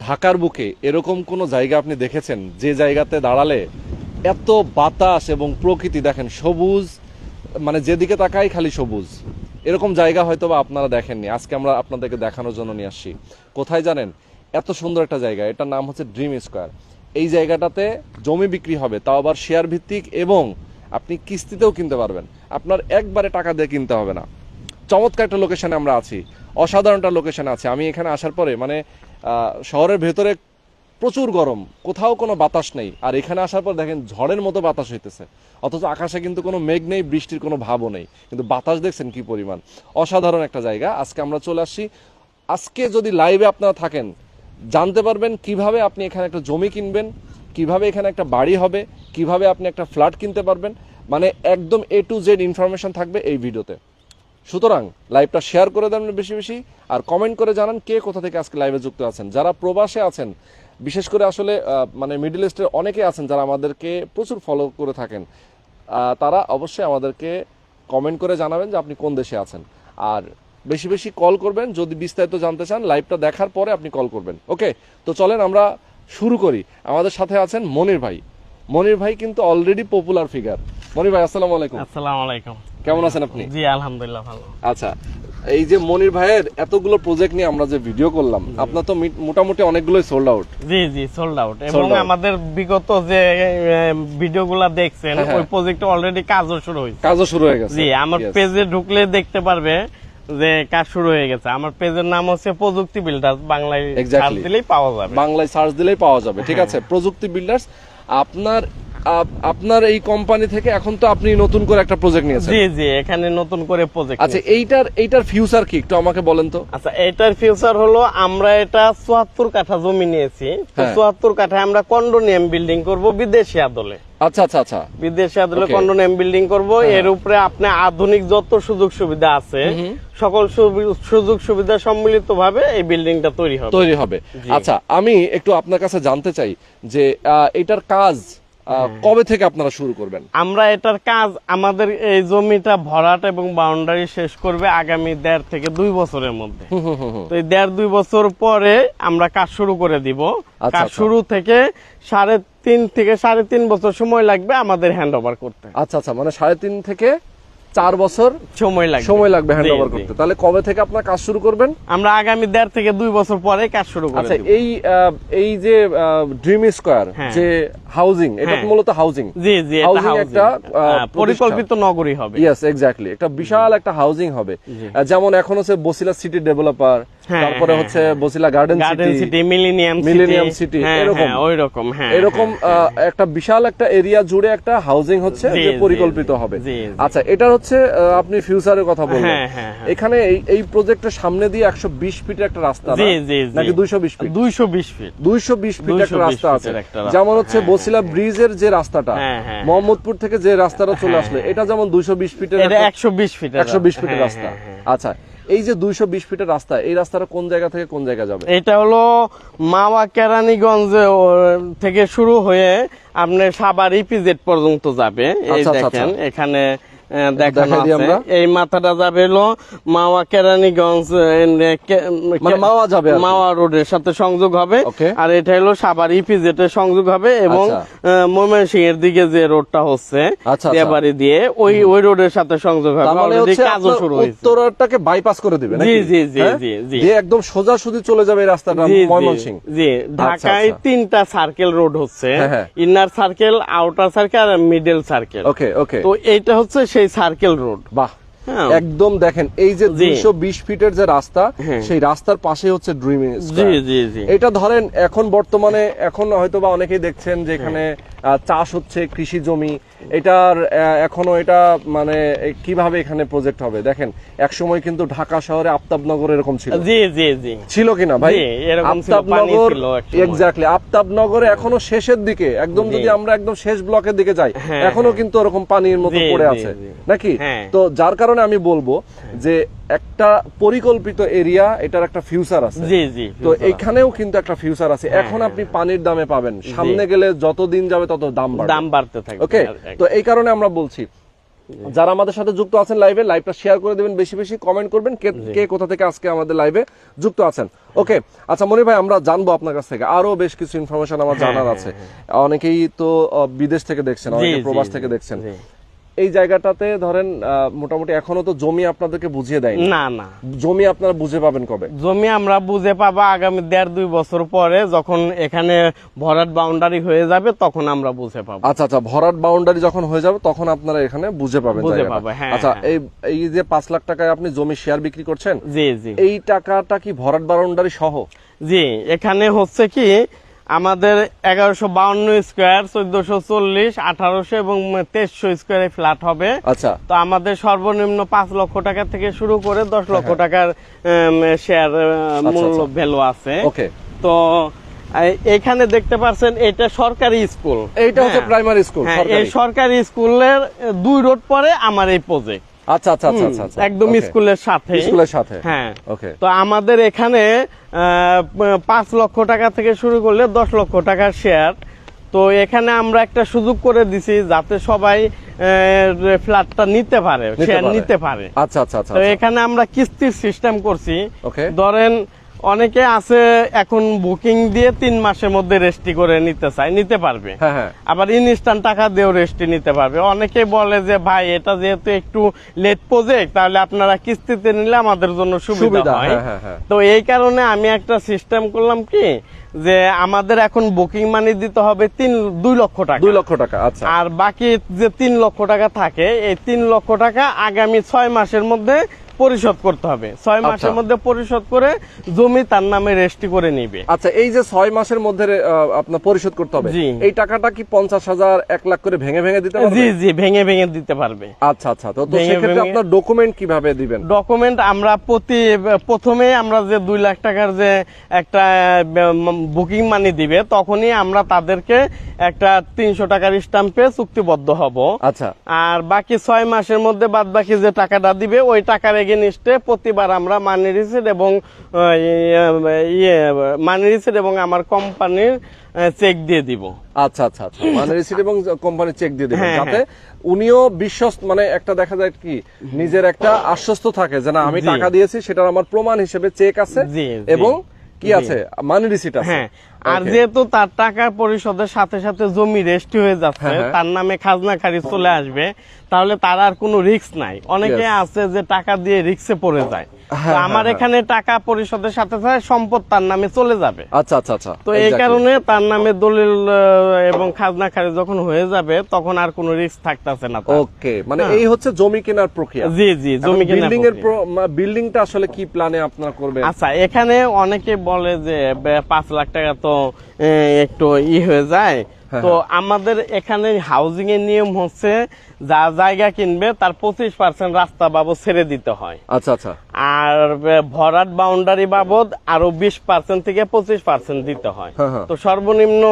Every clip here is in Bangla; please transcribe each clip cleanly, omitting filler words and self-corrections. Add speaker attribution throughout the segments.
Speaker 1: ঢাকার বুকে এরকম কোনো জায়গা আপনি দেখেছেন যে জায়গাতে দাঁড়ালে এত বাতাস এবং প্রকৃতি, দেখেন সবুজ, মানে যেদিকে তাকাই খালি সবুজ, এরকম জায়গা হয়তো বা আপনারা দেখেননি। আজকে আমরা আপনাদেরকে দেখানোর জন্য নিয়ে আসছি। কোথায় জানেন? এত সুন্দর একটা জায়গা, এটার নাম হচ্ছে ড্রিম স্কোয়ার। এই জায়গাটাতে জমি বিক্রি হবে, তাও আবার শেয়ার ভিত্তিক, এবং আপনি কিস্তিতেও কিনতে পারবেন। আপনার একবারে টাকা দিয়ে কিনতে হবে না। চমৎকার একটা লোকেশনে আমরা আছি, অসাধারণ একটা লোকেশনে আছে। আমি এখানে আসার পরে মানে শহরের ভেতরে প্রচুর গরম, কোথাও কোনো বাতাস নেই, আর এখানে আসার পর দেখেন ঝড়ের মতো বাতাস হইতেছে, অথচ আকাশে কিন্তু কোনো মেঘ নেই, বৃষ্টির কোনো ভাবও নেই, কিন্তু বাতাস দেখছেন কি পরিমাণ। অসাধারণ একটা জায়গা। আজকে আমরা চলে আসছি। আজকে যদি লাইভে আপনারা থাকেন জানতে পারবেন কিভাবে আপনি এখানে একটা জমি কিনবেন, কিভাবে এখানে একটা বাড়ি হবে, কিভাবে আপনি একটা ফ্ল্যাট কিনতে পারবেন, মানে একদম A to Z ইনফরমেশন থাকবে এই ভিডিওতে। সুতরাং লাইভটা শেয়ার করে দেন বেশি বেশি, আর কমেন্ট করে জানান কে কোথা থেকে আজকে লাইভে যুক্ত আছেন। যারা প্রবাসে আছেন, বিশেষ করে আসলে মানে মিডল ইস্টের অনেকে আছেন যারা আমাদেরকে প্রচুর ফলো করে থাকেন, তারা অবশ্যই আমাদেরকে কমেন্ট করে জানাবেন যে আপনি কোন দেশে আছেন। আর বেশি বেশি কল করবেন যদি বিস্তারিত জানতে চান, লাইভটা দেখার পরে আপনি কল করবেন। ওকে, তো চলেন আমরা শুরু করি। আমাদের সাথে আছেন মনির ভাই। মনির ভাই কিন্তু অলরেডি পপুলার ফিগার। মনির ভাই আসসালামু আলাইকুম।
Speaker 2: আসসালামু আলাইকুম।
Speaker 1: কেমন আছেন আপনি?
Speaker 2: জি আলহামদুলিল্লাহ ভালো।
Speaker 1: আচ্ছা, এই যে মনির ভাইয়ের এতগুলো প্রজেক্ট নিয়ে আমরা যে ভিডিও করলাম, আপনার তো মোটামুটি অনেকগুলোই সোল্ড আউট।
Speaker 2: জি জি সোল্ড আউট, এবং আমাদের বিগত যে ভিডিওগুলো দেখছেন ওই প্রজেক্টে অলরেডি কাজও শুরু হয়েছে।
Speaker 1: গেছে।
Speaker 2: জি, আমার পেজে ঢুকলে দেখতে পারবে যে কাজ শুরু হয়ে গেছে। আমার পেজের নাম হচ্ছে প্রযুক্তি বিল্ডার্স, বাংলায় সার্চ দিলেই পাওয়া যাবে।
Speaker 1: বাংলায় সার্চ দিলেই পাওয়া যাবে, ঠিক আছে। প্রযুক্তি বিল্ডার্স। আপনার এই কোম্পানি থেকে এখন তো আপনি নতুন করে একটা প্রজেক্ট নিয়েছেন।
Speaker 2: জি জি, এখানে নতুন করে প্রজেক্ট।
Speaker 1: আচ্ছা, এইটার ফিউচার কি একটু আমাকে বলেন তো।
Speaker 2: আচ্ছা, এটার ফিউচার হলো আমরা এটা ৭৪ কাঠা জমি নিয়েছি। ৭৪ কাঠায় আমরা কন্ডোনিয়াম বিল্ডিং করব বিদেশি আদলে।
Speaker 1: আচ্ছা আচ্ছা আচ্ছা,
Speaker 2: বিদেশি আদলে কন্ডোনিয়াম বিল্ডিং করব। এর উপরে আপনি আধুনিক যত সুযোগ সুবিধা আছে সকল সুযোগ সুবিধা সম্মিলিত ভাবে এই বিল্ডিংটা তৈরি হবে।
Speaker 1: আচ্ছা, আমি একটু আপনার কাছে জানতে চাই যে এটার কাজ কবে থেকে আপনারা শুরু করবেন?
Speaker 2: আমরা এটার কাজ, আমাদের এই জমিটা ভরাট এবং বাউন্ডারি শেষ করবে আগামী ১.৫ থেকে ২ বছরের মধ্যে। তো এই ১.৫-২ বছর পরে আমরা কাজ শুরু করে দিব। কাজ শুরু থেকে ৩.৫ থেকে ৩.৫ বছর সময় লাগবে আমাদের হ্যান্ড ওভার করতে।
Speaker 1: আচ্ছা আচ্ছা, মানে ৩.৫ থেকে ৪ বছর সময় লাগবে হ্যান্ড ওভার করতে। তাহলে কবে থেকে আপনার কাজ শুরু করবেন?
Speaker 2: আমরা আগামী ১.৫ থেকে ২ বছর পরে কাজ শুরু করব।
Speaker 1: আচ্ছা, এই যে ড্রিম স্কয়ার যে হাউজিং, এটা মূলত হাউজিং।
Speaker 2: জি জি, এটা
Speaker 1: হাউজিং একটা
Speaker 2: পরিকল্পিত নগরী হবে।
Speaker 1: ইয়েস, এক্স্যাক্টলি, একটা বিশাল একটা হাউজিং হবে। যেমন এখন হচ্ছে বসিলা সিটি ডেভেলপার, তারপরে হচ্ছে Basila garden
Speaker 2: city, millennium city,
Speaker 1: এরকম একটা বিশাল একটা এরিয়া জুড়ে একটা হাউজিং হচ্ছে যে পরিকল্পিত হবে। আচ্ছা, এটা হচ্ছে আপনি ফিউচারের কথা বললেন। এখানে এই প্রজেক্টের সামনে দিয়ে ১২০ ফিটের একটা রাস্তা, নাকি ২২০ ফিট? ২২০ ফিট একটা রাস্তা আছে। যেমন হচ্ছে বসিলা ব্রিজের যে রাস্তাটা মোহাম্মদপুর থেকে যে রাস্তাটা চলে আসলে, এটা যেমন ২২০ ফিটের, ১২০ ফিটের রাস্তা। আচ্ছা, এই যে ২২০ ফিটের রাস্তা, এই রাস্তাটা কোন জায়গা থেকে কোন জায়গা যাবে?
Speaker 2: এটা হলো মাওয়া কেরানীগঞ্জ থেকে শুরু হয়ে আপনার সাভার ইপিজেড পর্যন্ত যাবে। এই দেখেন এখানে দেখানো আছে। এই মাথাটা যাবে হলো মাওয়া কেরানীগঞ্জ,
Speaker 1: মানে
Speaker 2: মাওয়া রোডের সাথে সংযোগ হবে। আর এটা হলো সাভার ইপিজেড এর সংযোগ হবে, এবং ময়মনসিংহ এর দিকে যে রোডটা হচ্ছে দেবাড়ি দিয়ে ওই রোডের সাথে সংযোগ হবে। অলরেডি কাজও শুরু হয়েছে।
Speaker 1: উত্তরটাকে বাইপাস করে দিবে নাকি?
Speaker 2: জি জি জি জি,
Speaker 1: যে একদম সোজাসুজি চলে যাবে এই রাস্তাটা ময়মনসিংহ।
Speaker 2: জি, ঢাকায় ৩টা সার্কেল রোড হচ্ছে, ইনার সার্কেল, আউটার সার্কেল আর মিডল সার্কেল।
Speaker 1: ওকে ওকে,
Speaker 2: তো এইটা হচ্ছে সেই সার্কেল রোড।
Speaker 1: বাহ, একদম দেখেন এই যে ২২০ ফিটের যে রাস্তা, সেই রাস্তার পাশে হচ্ছে ড্রিম স্কয়ার। এটা ধরেন এখন বর্তমানে এখন হয়তো বা অনেকেই দেখছেন যে এখানে চাষ হচ্ছে, কৃষি জমি। এটার এখনো এটা মানে কিভাবে এখানে প্রজেক্ট হবে দেখেন। এক সময় কিন্তু ঢাকা শহরে আফতাবনগর এরকম ছিল।
Speaker 2: জি জি জি,
Speaker 1: ছিল কিনা ভাই? আফতাবনগর, এক্স্যাক্টলি, আফতাবনগরে এখনো শেষের দিকে, একদম যদি আমরা একদম শেষ ব্লকের দিকে যাই, এখনো কিন্তু ওরকম পানির মতো পড়ে আছে নাকি? তো যার কারণে আমি বলবো যে একটা পরিকল্পিত এরিয়া, এটার একটা ফিউচার আছে।
Speaker 2: জি জি,
Speaker 1: তো এখানেও কিন্তু একটা ফিউচার আছে। এখন আপনি পানির দামে পাবেন, সামনে গেলে যত দিন যাবে তত দাম বাড়তে থাকবে। ওকে, তো এই কারণে আমরা বলছি যারা আমাদের সাথে যুক্ত আছেন লাইভে, লাইভটা শেয়ার করে দেবেন, বেশি বেশি কমেন্ট করবেন কে কোথা থেকে আজকে আমাদের লাইভে যুক্ত আছেন। ওকে, আচ্ছা মনির ভাই, আমরা জানবো আপনার কাছ থেকে আরো বেশ কিছু ইনফরমেশন আমার জানার আছে। অনেকেই তো বিদেশ থেকে দেখছেন, অনেকে প্রবাস থেকে দেখছেন। এই জায়গাটাতে ধরেন মোটামুটি এখনো তো জমি আপনাদেরকে বুঝিয়ে দেয়নি।
Speaker 2: না না,
Speaker 1: জমি আপনারা বুঝে পাবেন কবে?
Speaker 2: জমি আমরা বুঝে পাবো আগামী 1.5-2 বছর পরে, যখন এখানে ভরাট বাউন্ডারি হয়ে যাবে তখন আমরা বুঝে পাবো।
Speaker 1: আচ্ছা আচ্ছা, ভরাট বাউন্ডারি যখন হয়ে যাবে তখন আপনারা এখানে বুঝে পাবেন জায়গাটা। আচ্ছা, এই যে 5 লাখ টাকায় আপনি জমি শেয়ার বিক্রি করছেন,
Speaker 2: জি জি,
Speaker 1: এই টাকাটা কি ভরাট বাউন্ডারি সহ?
Speaker 2: জি, এখানে হচ্ছে কি আমাদের 1152 স্কোয়ার, 1440, 1800 এবং 2300 স্কোয়ারে ফ্ল্যাট হবে।
Speaker 1: আচ্ছা,
Speaker 2: তো আমাদের সর্বনিম্ন 5 লক্ষ টাকা থেকে শুরু করে 10 লক্ষ টাকার শেয়ার মূল্য ভ্যালু আছে।
Speaker 1: ওকে,
Speaker 2: তো এখানে দেখতে পাচ্ছেন এটা সরকারি স্কুল,
Speaker 1: এইটা হচ্ছে প্রাইমারি স্কুল।
Speaker 2: এই সরকারি স্কুলের 2 রোড পরে আমার এই প্রজেক্ট।
Speaker 1: আচ্ছা আচ্ছা আচ্ছা আচ্ছা,
Speaker 2: একদম স্কুলের সাথে। হ্যাঁ,
Speaker 1: ওকে।
Speaker 2: তো আমাদের এখানে 5 লক্ষ টাকা থেকে শুরু করলে 10 লক্ষ টাকার শেয়ার। তো এখানে আমরা একটা সুযোগ করে দিছি যাতে সবাই ফ্ল্যাটটা নিতে পারে, শেয়ার নিতে পারে।
Speaker 1: আচ্ছা আচ্ছা আচ্ছা,
Speaker 2: তো এখানে আমরা কিস্তির সিস্টেম করছি।
Speaker 1: ওকে,
Speaker 2: ধরেন অনেকে আছে এখন বুকিং দিয়ে 3 মাসের মধ্যে রেস্টি করে নিতে চায়, নিতে পারবে। আবার ইনস্ট্যান্ট টাকা দিয়েও রেস্টি নিতে পারবে। অনেকে বলে যে ভাই এটা যেহেতু একটু লেট প্রজেক্ট, তাহলে আপনারা কিস্তিতে নিলে আমাদের জন্য সুবিধা হয়। তো এই কারণে আমি একটা সিস্টেম করলাম কি, যে আমাদের এখন বুকিং মানি দিতে হবে 2 লক্ষ টাকা।
Speaker 1: 2 লক্ষ টাকা, আচ্ছা।
Speaker 2: আর বাকি যে 3 লক্ষ টাকা থাকে, এই 3 লক্ষ টাকা আগামী 6 মাসের মধ্যে পরিশোধ করতে হবে। 6 মাসের মধ্যে পরিশোধ করে জমি তার নামে রেজিস্ট্রি করে নিবে।
Speaker 1: আচ্ছা, এই যে 6 মাসের মধ্যে আপনার পরিশোধ করতে হবে, এই টাকাটা কি 50,000 1 লাখ করে ভেঙে ভেঙে দিতে পারবে?
Speaker 2: জি জি, ভেঙে ভেঙে দিতে পারবে।
Speaker 1: আচ্ছা আচ্ছা, তো সেক্ষেত্রে আপনার ডকুমেন্ট কিভাবে দিবেন?
Speaker 2: ডকুমেন্ট আমরা প্রথমে আমরা যে 2 লাখ টাকার যে একটা বুকিং মানি দিবে, তখনই আমরা তাদেরকে একটা 300 টাকার স্ট্যাম্পে চুক্তিবদ্ধ হব।
Speaker 1: আচ্ছা, আর
Speaker 2: বাকি 6 মাসের মধ্যে বাদ বাকি যে টাকাটা দিবে, ওই টাকার এগেইনস্টে প্রতিবার আমরা মানি রিসিট এবং আমার কোম্পানির চেক দিয়ে দিব।
Speaker 1: আচ্ছা আচ্ছা আচ্ছা, মানি রিসিট এবং কোম্পানির চেক দিয়ে দিবেন, যাতে উনিও বিশ্বস্ত, মানে একটা দেখা যায় কি নিজের একটা আশ্বস্ত থাকে যে না আমি টাকা দিয়েছি, সেটার আমার প্রমাণ হিসেবে চেক আছে এবং কি আছে, মানি রিসিট আছে।
Speaker 2: হ্যাঁ, আর যেহেতু তার টাকা পরিশোধের সাথে সাথে জমি রেজিস্ট্রি হয়ে যাচ্ছে, তার নামে খাজনা খারিজ চলে আসবে, তাহলে তার আর কোনো রিস্ক নাই। অনেকে আছে যে টাকা দিয়ে রিস্কে পড়ে যায়। আমার এখানে টাকা পরিশোধের সাথে সাথে সম্পদ তার নামে চলে যাবে।
Speaker 1: আচ্ছা আচ্ছা আচ্ছা,
Speaker 2: তো এই কারণে তার নামে দলিল এবং খাজনা খারিজ যখন হয়ে যাবে, তখন আর কোনো রিস্ক থাকতেছে না।
Speaker 1: ওকে, মানে এই হচ্ছে জমি কেনার প্রক্রিয়া।
Speaker 2: জি জি, জমি কেনার
Speaker 1: বিল্ডিংটা আসলে কি প্ল্যানে আপনারা করবেন?
Speaker 2: আচ্ছা, এখানে অনেকে বলে যে 5 লাখ টাকা তো একটু হয়ে যায়। তো আমাদের এখানে হাউজিং এর নিয়ম হচ্ছে যা জায়গা কিনবে তার 25% রাস্তা বাবদ ছেড়ে দিতে হয়।
Speaker 1: আচ্ছা আচ্ছা,
Speaker 2: আর ভরাট বাউন্ডারি বাবদ আরো 20% থেকে 25% দিতে হয়। তো সর্বনিম্ন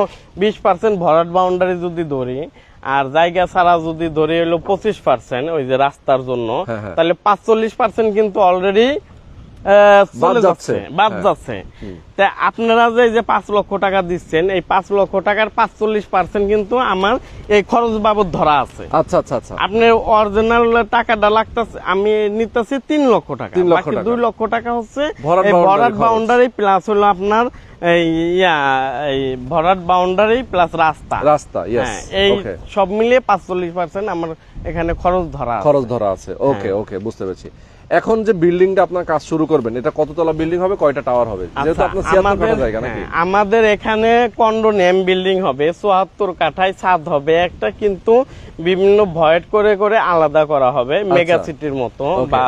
Speaker 2: 20% ভরাট বাউন্ডারি যদি ধরি, আর জায়গা ছাড়া যদি ধরি হলো 25% ওই যে রাস্তার জন্য, তাহলে 45% কিন্তু অলরেডি বাদ যাচ্ছে। তা আপনারা যে 5 লক্ষ টাকা দিচ্ছেন, এই 5 লক্ষ টাকার 45% কিন্তু আমার এই খরচ বাবদ ধরা আছে।
Speaker 1: আচ্ছা আচ্ছা আচ্ছা,
Speaker 2: আপনার অরিজিনাল টাকাটা লাগতেছে, আমি নিতেছি 3 লক্ষ টাকা, বাকি 2 লক্ষ টাকা হচ্ছে ভরাট বাউন্ডারি প্লাস হলো আপনার এই ভরাট বাউন্ডারি প্লাস রাস্তা। এই সব মিলিয়ে 45% আমার এখানে খরচ ধরা আছে।
Speaker 1: ওকে ওকে, বুঝতে পেরেছি। এখন যে বিল্ডিংটা আপনার কাজ শুরু করবেন, এটা কততলা বিল্ডিং হবে, কয়টা টাওয়ার হবে? যেহেতু আপনার 76 কাঠা জায়গা নাকি?
Speaker 2: আমাদের এখানে কন্ডোনেম বিল্ডিং হবে, 74 কাঠায় ছাদ হবে একটা, কিন্তু বিভিন্ন ভয়েড করে করে আলাদা করা হবে, মেগা সিটির মতো বা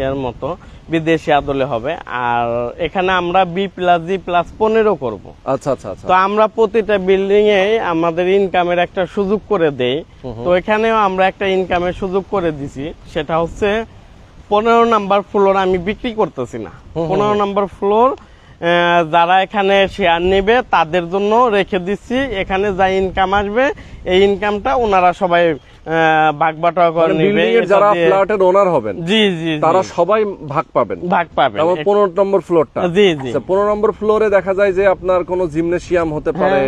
Speaker 2: এর মতো বিদেশি আদলে হবে। আর এখানে আমরা B+G+15 করব।
Speaker 1: আচ্ছা আচ্ছা আচ্ছা,
Speaker 2: তো আমরা প্রতিটা বিল্ডিং এ আমাদের ইনকামের একটা সুযোগ করে দেই। তো এখানেও আমরা একটা ইনকামের সুযোগ করে দিছি, সেটা হচ্ছে 15 নাম্বার ফ্লোর আমি বিক্রি করতেছি না। 15 নাম্বার ফ্লোর যারা এখানে শেয়ার নেবে তাদের জন্য রেখে দিচ্ছি। এখানে যা ইনকাম আসবে, এই ইনকামটা ওনারা সবাই বাগবাটা করে নিবে।
Speaker 1: বিল্ডিং এর যারা ফ্ল্যাটের ওনার হবেন,
Speaker 2: জি জি,
Speaker 1: তারা সবাই ভাগ পাবেন। 15 নম্বর ফ্লোরটা।
Speaker 2: জি জি,
Speaker 1: 15 নম্বর ফ্লোরে দেখা যায় যে আপনার কোনো জিমনেশিয়াম হতে পারে,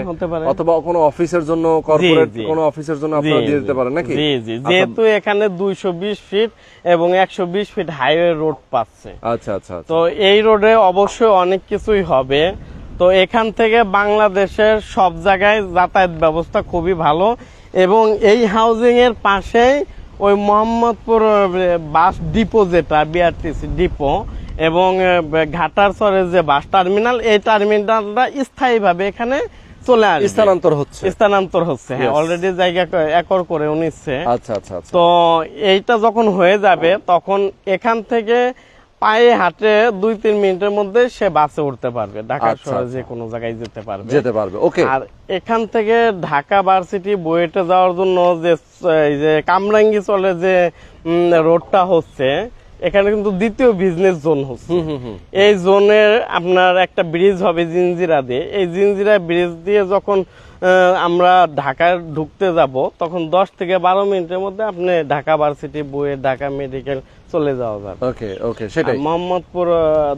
Speaker 1: অথবা কোনো অফিসের জন্য, কর্পোরেট কোনো অফিসের জন্য আপনারা দিয়ে দিতে পারেন নাকি?
Speaker 2: জি জি, যেহেতু এখানে 220 ফিট এবং 120 ফিট হাইওয়ে রোড পাচ্ছে।
Speaker 1: আচ্ছা আচ্ছা,
Speaker 2: তো এই রোডে অবশ্যই অনেক কিছুই হবে। তো এখান থেকে বাংলাদেশের সব জায়গায় যাতায়াত ব্যবস্থা খুবই ভালো, এবং এই হাউজিং এর পাশেই ওই মোহাম্মদপুর বাস ডিপো, যেটা বিআরটিসি ডিপো, এবং ঘাটারচরের যে বাস টার্মিনাল, এই টার্মিনালটা স্থায়ীভাবে এখানে চলে আসবে, স্থানান্তর হচ্ছে। হ্যাঁ, অলরেডি জায়গা একর করে নিচ্ছে।
Speaker 1: আচ্ছা আচ্ছা।
Speaker 2: তো এইটা যখন হয়ে যাবে, তখন এখান থেকে পায়ে হাঁটে 2-3 মিনিটের মধ্যে সে বাসে উঠতে পারবে, ঢাকা শহরে যে কোনো জায়গায় যেতে পারবে।
Speaker 1: ওকে।
Speaker 2: আর এখান থেকে ঢাকা ভার্সিটি বুয়েটে যাওয়ার জন্য যে কামরাঙ্গি চলে যে রোডটা হচ্ছে, এখানে কিন্তু দ্বিতীয় বিজনেস জোন হচ্ছে। এই জোনের আপনার একটা ব্রিজ হবে জিঞ্জিরা দিয়ে। এই জিঞ্জিরা ব্রিজ দিয়ে যখন আমরা ঢাকায় ঢুকতে যাব, তখন 10 থেকে 12 মিনিটের মধ্যে আপনি ঢাকা ভার্সিটি, বুয়েট, ঢাকা মেডিকেল চলে যাওয়া যাবে।
Speaker 1: ওকে ওকে, সেটাই।
Speaker 2: মোহাম্মদপুর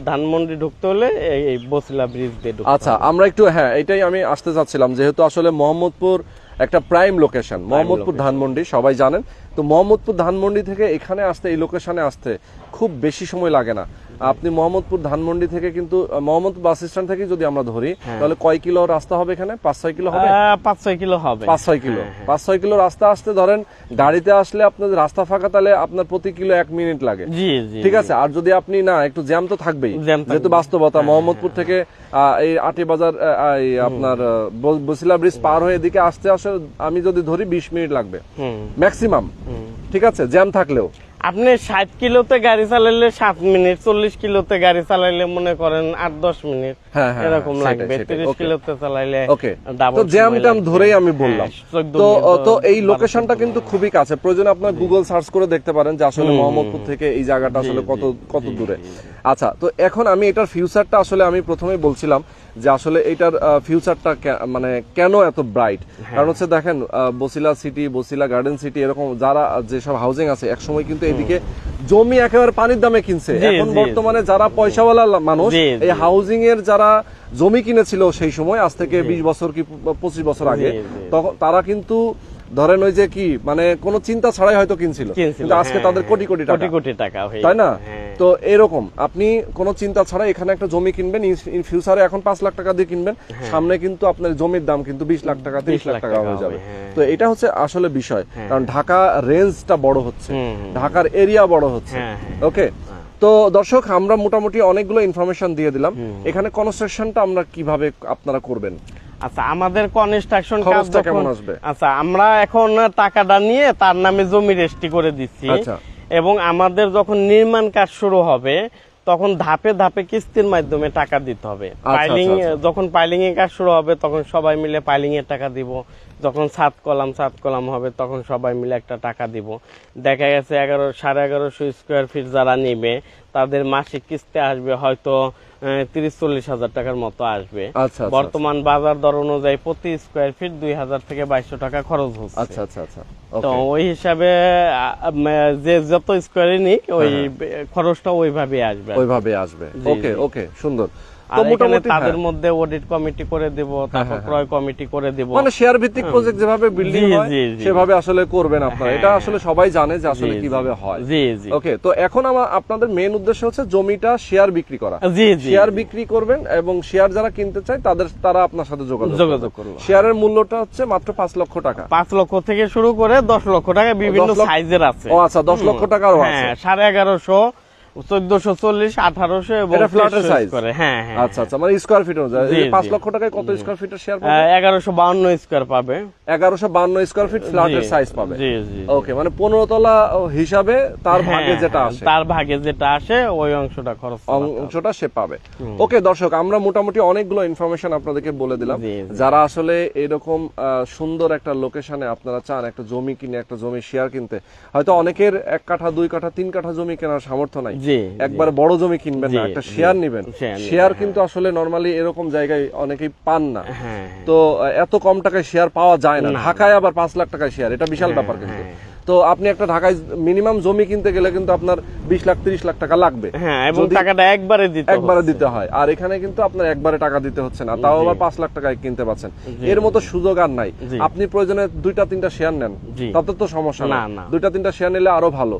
Speaker 2: ধানমন্ডি ঢুকতে হলে এই বসিলা ব্রিজ দিয়ে ঢুকতে।
Speaker 1: আচ্ছা, আমরা একটু, হ্যাঁ, এটাই আমি আসতে চাচ্ছিলাম, যেহেতু আসলে মোহাম্মদপুর একটা প্রাইম লোকেশন, মোহাম্মদপুর ধানমন্ডি সবাই জানেন। তো মোহাম্মদপুর ধানমন্ডি থেকে এখানে আসতে, এই লোকেশনে আসতে খুব বেশি সময় লাগে না। আপনি মোহাম্মদপুর ধানমন্ডি থেকে কিন্তু মোহাম্মদপুর বাস স্ট্যান্ড থেকে যদি আমরা ধরি, তাহলে কয় কিলো রাস্তা হবে এখানে? 5-6 কিলো হবে।
Speaker 2: 5-6 কিলো হবে।
Speaker 1: 5-6 কিলো, 5-6 কিলো রাস্তা আসতে ধরেন গাড়িতে আসলে আপনার রাস্তা ফাঁকা, তাহলে আপনার প্রতি কিলো 1 মিনিট লাগে।
Speaker 2: জি জি,
Speaker 1: ঠিক আছে। আর যদি আপনি না, একটু জ্যাম তো থাকবেই, যেহেতু বাস্তবতা। মোহাম্মদপুর থেকে এই আটি বাজার, আপনার বসিলা ব্রিজ পার হয়ে এদিকে আসতে আমি যদি ধরি 20 মিনিট লাগবে ম্যাক্সিমাম। ঠিক আছে, জ্যাম থাকলেও।
Speaker 2: আপনি 60 কিলোতে গাড়ি চালাইলে 7 মিনিট, 40 কিলোতে গাড়ি চালাইলে মনে করেন 8-10 মিনিট এরকম লাগবে। 30 কিলোতে চালাইলে
Speaker 1: তো জ্যাম ট্যাম ধরেই আমি বললাম। তো এই লোকেশনটা কিন্তু খুবই কাছে। প্রয়োজনে আপনার গুগল সার্চ করে দেখতে পারেন যে আসলে মোহাম্মদপুর থেকে এই জায়গাটা আসলে কত দূরে। আচ্ছা, তো এখন আমি এটার ফিউচারটা আসলে আমি প্রথমেই বলছিলাম যে আসলে এটার ফিউচারটা মানে কেন এত ব্রাইট। কারণ হচ্ছে দেখেন, Basila city, Basila garden city, এরকম যারা যেসব হাউজিং আছে, একসময় কিন্তু এদিকে জমি একেবারে পানির দামে কিনছে। এখন বর্তমানে যারা পয়সাওয়ালা মানুষ, এই হাউজিং এর যারা জমি কিনেছিল সেই সময়, আজ থেকে 20 বছর কি 25 বছর আগে, তখন তারা কিন্তু ধরেন ওই যে কি, মানে কোনো চিন্তা ছাড়াই হয়তো কিনছিল, কিন্তু আজকে তাদের কোটি কোটি টাকা, তাই না? তো এরকম আপনি কোনো চিন্তা ছাড়া এখানে একটা জমি কিনবেন, ইন ফিউচারে এখন 5 লাখ টাকা দিয়ে কিনবেন, সামনে কিন্তু আপনার জমির দাম কিন্তু 20 লাখ টাকা, 30 লাখ টাকা হয়ে যাবে। তো এটা হচ্ছে আসলে বিষয়, কারণ ঢাকা রেঞ্জটা বড় হচ্ছে, ঢাকার এরিয়া বড় হচ্ছে। ওকে। তো দর্শক, আমরা মোটামুটি অনেকগুলো ইনফরমেশন দিয়ে দিলাম। এখানে কনস্ট্রাকশনটা আমরা কিভাবে আপনারা করবেন?
Speaker 2: আচ্ছা, আমাদের কনস্ট্রাকশন কাজ কেমন আসবে? আচ্ছা, আমরা এখন টাকাটা নিয়ে তার নামে জমি রেজিস্ট্রি করে দিচ্ছি, এবং আমাদের যখন নির্মাণ কাজ শুরু হবে, তখন ধাপে ধাপে কিস্তির মাধ্যমে টাকা দিতে হবে। পাইলিং, যখন পাইলিং এর কাজ শুরু হবে, তখন সবাই মিলে পাইলিং এর টাকা দিব। যখন ছাদ কলাম হবে, তখন সবাই মিলে একটা টাকা দিব। দেখা গেছে 11,500 স্কোয়ার ফিট যারা নিবে, তাদের মাসিক কিস্তি আসবে হয়তো 30-40 হাজার টাকার মতো আসবে। বর্তমান বাজার দর অনুযায়ী প্রতি স্কোয়ার ফিট 2,000 থেকে 2,200 টাকা খরচ হচ্ছে। তো ওই হিসাবে যে যত স্কোয়ারে নিক, ওই খরচটা ওইভাবে আসবে।
Speaker 1: ওকে ওকে, সুন্দর।
Speaker 2: তাদের মধ্যে অডিট কমিটি করে দেব, তারপর ক্রয় কমিটি করে দেব,
Speaker 1: মানে শেয়ার ভিত্তিক প্রজেক্ট যেভাবে বিল্ডিং হয় সেভাবে আসলে করবেন আপনারা। এটা আসলে সবাই জানে যে আসলে কিভাবে হয়। ওকে। তো এখন আপনাদের মেইন উদ্দেশ্য হচ্ছে জমিটা শেয়ার বিক্রি করা। শেয়ার বিক্রি করবেন, এবং শেয়ার যারা কিনতে চায় তারা আপনার সাথে যোগাযোগ করবে। শেয়ারের মূল্যটা হচ্ছে মাত্র 5 লক্ষ টাকা।
Speaker 2: 5 লক্ষ থেকে শুরু করে 10 লক্ষ টাকা, বিভিন্ন সাইজের আছে।
Speaker 1: ও আচ্ছা, 10 লক্ষ টাকারও আছে।
Speaker 2: 1150, 1440, 1800 এবং
Speaker 1: ফ্ল্যাটের সাইজ করে।
Speaker 2: হ্যাঁ,
Speaker 1: আচ্ছা আচ্ছা, মানে স্কয়ার ফিট অনুযায়ী 5 লক্ষ টাকায় কত স্কয়ার ফিটের শেয়ার পাবে?
Speaker 2: 1152 স্কয়ার পাবে।
Speaker 1: 1152 স্কয়ার ফিট ফ্ল্যাটের সাইজ পাবে। ওকে, মানে 15 তলা হিসাবে তার ভাগে যেটা আসে ওই অংশটা সে পাবে। ওকে দর্শক, আমরা মোটামুটি অনেকগুলো ইনফরমেশন আপনাদেরকে বলে দিলাম। যারা আসলে এরকম সুন্দর একটা লোকেশনে আপনারা চান একটা জমি কিনে, একটা জমি শেয়ার কিনতে, হয়তো অনেকের 1 কাঠা 2 কাঠা 3 কাঠা জমি কেনার সামর্থ্য নাই, একবার বড় জমি কিনবেন না, একটা শেয়ার নিবেন। শেয়ার কিন্তু আসলে নরমালি এরকম জায়গায় অনেকেই পান না। তো এত কম টাকায় শেয়ার পাওয়া যায় না। ঢাকায় আবার 5 লাখ টাকায় শেয়ার, এটা বিশাল ব্যাপার কিন্তু। তো আপনি একটা ঢাকায় মিনিমাম জমি কিনতে গেলে কিন্তু আপনার 20 লাখ 30 লাখ টাকা লাগবে।
Speaker 2: হ্যাঁ, এবং
Speaker 1: যদি
Speaker 2: টাকাটা একবারে
Speaker 1: একবারে দিতে হয়, আর এখানে কিন্তু আপনার একবারে টাকা দিতে হচ্ছে না, তাও আবার 5 লাখ টাকায় কিনতে পাচ্ছেন। এর মতো সুযোগ আর নাই। আপনি প্রয়োজনে 2-3টা শেয়ার নেন, তাতে তো সমস্যা না। 2-3টা শেয়ার নিলে আরো ভালো।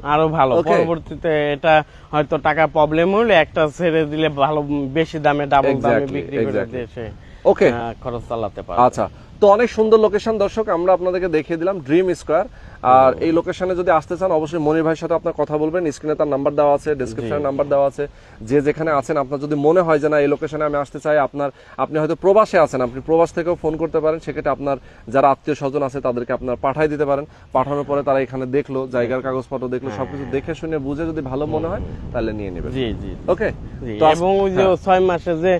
Speaker 2: পরবর্তীতে এটা হয়তো টাকা প্রবলেম হলে একটা ছেড়ে দিলে ভালো, বেশি দামে ডাবল দামে বিক্রি করে দেশে
Speaker 1: ওকে
Speaker 2: খরচ চালাতে পারে।
Speaker 1: আচ্ছা, তো অনেক সুন্দর লোকেশন দর্শক, আমরা আপনাদেরকে দেখিয়ে দিলাম ড্রিম স্কয়ার। আর এই লোকেশনে যদি আসতে চান অবশ্যই মনির ভাইয়ের সাথে আপনার কথা বলবেন। স্ক্রিনে তার নাম্বার দেওয়া আছে, ডেসক্রিপশনে নাম্বার দেওয়া আছে। যে যেখানে আছেন, আপনার যদি মনে হয় যে না এই লোকেশনে আমি আসতে চাই, আপনি হয়তো প্রবাসে আছেন, আপনি প্রবাস থেকেও ফোন করতে পারেন। সেক্ষেত্রে আপনার যারা আত্মীয় স্বজন আছে তাদেরকে আপনার পাঠাই দিতে পারেন। পাঠানোর পরে তারা এখানে দেখলো, জায়গার কাগজপত্র দেখলো, সবকিছু দেখে শুনে বুঝে যদি ভালো মনে হয় তাহলে নিয়ে নেবেন।
Speaker 2: জি জি
Speaker 1: ওকে।
Speaker 2: এবং ওই যে 6 মাসে যে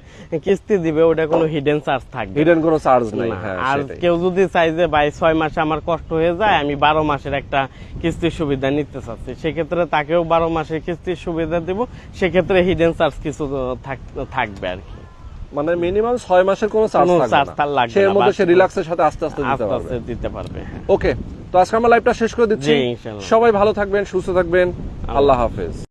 Speaker 2: কিস্তি দিবে ওটা কোনো হিডেন চার্জ থাকবে,
Speaker 1: হিডেন কোনো চার্জ নাই। হ্যাঁ,
Speaker 2: আর কেউ যদি চাই যে ভাই 6 মাসে আমার কষ্ট হয়ে যায়, আমি 12 মাসের একটা কিস্তির সুবিধা নিতে চাচ্ছি, সেক্ষেত্রে তাকেও 12 মাসের কিস্তির সুবিধা দিব। সেক্ষেত্রে হিডেন চার্জ কিছু থাকবে আর কি,
Speaker 1: মানে মিনিমাম 6 মাসের কোনো চার্জ থাকবে না, সেই মধ্যে সে রিল্যাক্সের সাথে আস্তে আস্তে
Speaker 2: দিতে পারবে।
Speaker 1: ওকে, তো আজকে আমরা লাইভটা শেষ করে দিচ্ছি। সবাই ভালো থাকবেন, সুস্থ থাকবেন, আল্লাহ হাফেজ।